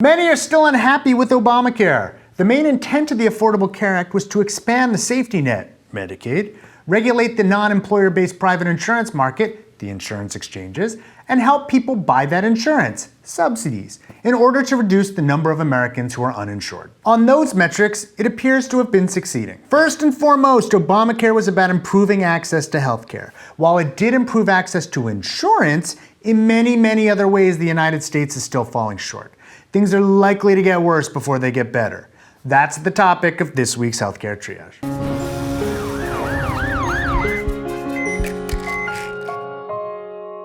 Many are still unhappy with Obamacare. The main intent of the Affordable Care Act was to expand the safety net, Medicaid, regulate the non-employer-based private insurance market, the insurance exchanges, and help people buy that insurance, subsidies, in order to reduce the number of Americans who are uninsured. On those metrics, it appears to have been succeeding. First and foremost, Obamacare was about improving access to healthcare. While it did improve access to insurance, in many other ways the United States is still falling short. Things are likely to get worse before they get better. That's the topic of this week's Healthcare Triage.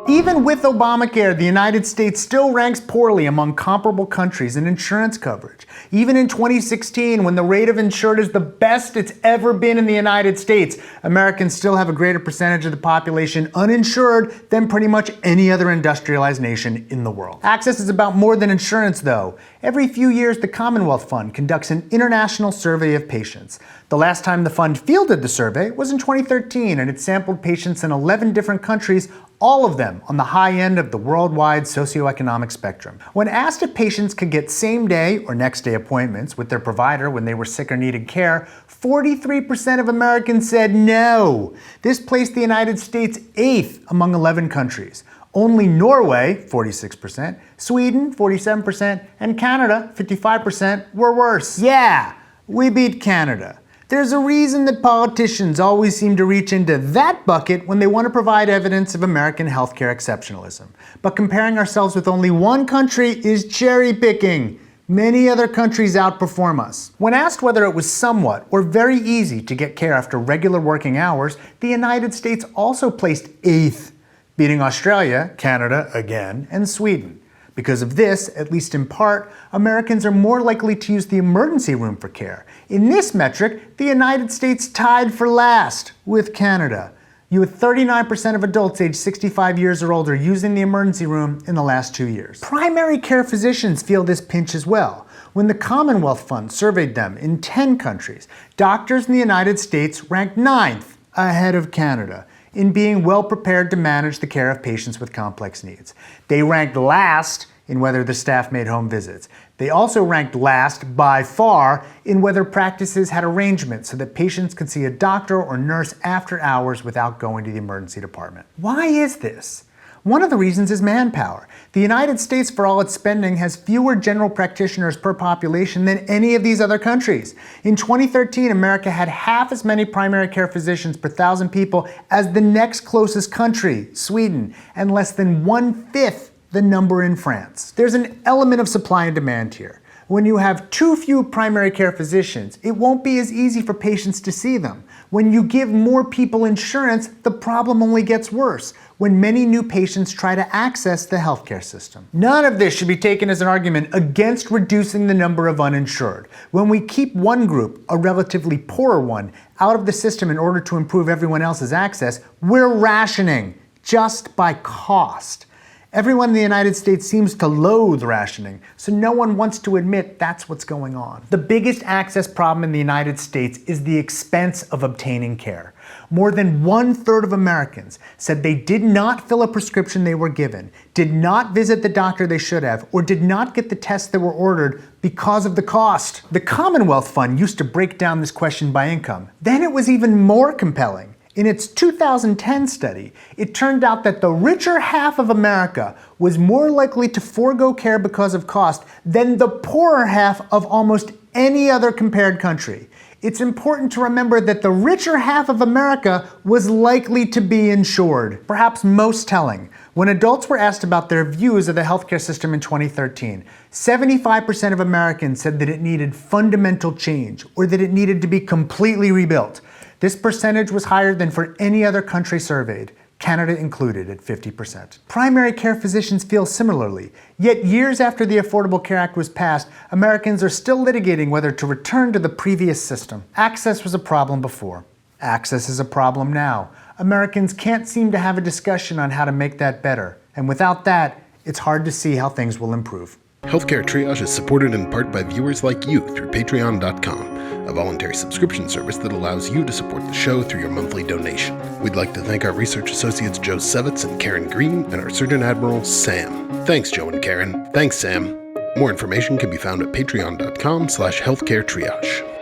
Even with Obamacare, the United States still ranks poorly among comparable countries in insurance coverage. Even in 2016, when the rate of insured is the best it's ever been in the United States, Americans still have a greater percentage of the population uninsured than pretty much any other industrialized nation in the world. Access is about more than insurance, though. Every few years, the Commonwealth Fund conducts an international survey of patients. The last time the fund fielded the survey was in 2013, and it sampled patients in 11 different countries, all of them on the high end of the worldwide socioeconomic spectrum. When asked if patients could get same-day or next-day appointments with their provider when they were sick or needed care, 43% of Americans said no. This placed the United States 8th among 11 countries. Only Norway, 46%, Sweden, 47%, and Canada, 55%, were worse. Yeah, we beat Canada. There's a reason that politicians always seem to reach into that bucket when they want to provide evidence of American healthcare exceptionalism. But comparing ourselves with only one country is cherry picking. Many other countries outperform us. When asked whether it was somewhat or very easy to get care after regular working hours, the United States also placed 8th, beating Australia, Canada again, and Sweden. Because of this, at least in part, Americans are more likely to use the emergency room for care. In this metric, the United States tied for last with Canada. You had 39% of adults aged 65 years or older using the emergency room in the last 2 years. Primary care physicians feel this pinch as well. When the Commonwealth Fund surveyed them in 10 countries, doctors in the United States ranked 9th, ahead of Canada, in being well prepared to manage the care of patients with complex needs. They ranked last in whether the staff made home visits. They also ranked last by far in whether practices had arrangements so that patients could see a doctor or nurse after hours without going to the emergency department. Why is this? One of the reasons is manpower. The United States, for all its spending, has fewer general practitioners per population than any of these other countries. In 2013, America had half as many primary care physicians per 1,000 people as the next closest country, Sweden, and less than 1/5 the number in France. There's an element of supply and demand here. When you have too few primary care physicians, it won't be as easy for patients to see them. When you give more people insurance, the problem only gets worse when many new patients try to access the healthcare system. None of this should be taken as an argument against reducing the number of uninsured. When we keep one group, a relatively poorer one, out of the system in order to improve everyone else's access, we're rationing just by cost. Everyone in the United States seems to loathe rationing, so no one wants to admit that's what's going on. The biggest access problem in the United States is the expense of obtaining care. More than 1/3 of Americans said they did not fill a prescription they were given, did not visit the doctor they should have, or did not get the tests that were ordered because of the cost. The Commonwealth Fund used to break down this question by income. Then it was even more compelling. In its 2010 study, it turned out that the richer half of America was more likely to forego care because of cost than the poorer half of almost any other compared country. It's important to remember that the richer half of America was likely to be insured. Perhaps most telling, when adults were asked about their views of the healthcare system in 2013, 75% of Americans said that it needed fundamental change or that it needed to be completely rebuilt. This percentage was higher than for any other country surveyed, Canada included at 50%. Primary care physicians feel similarly, yet years after the Affordable Care Act was passed, Americans are still litigating whether to return to the previous system. Access was a problem before. Access is a problem now. Americans can't seem to have a discussion on how to make that better, and without that, it's hard to see how things will improve. Healthcare Triage is supported in part by viewers like you through Patreon.com, a voluntary subscription service that allows you to support the show through your monthly donation. We'd like to thank our research associates Joe Sevitz and Karen Green, and our Surgeon Admiral, Sam. Thanks, Joe and Karen. Thanks, Sam. More information can be found at patreon.com/healthcare triage.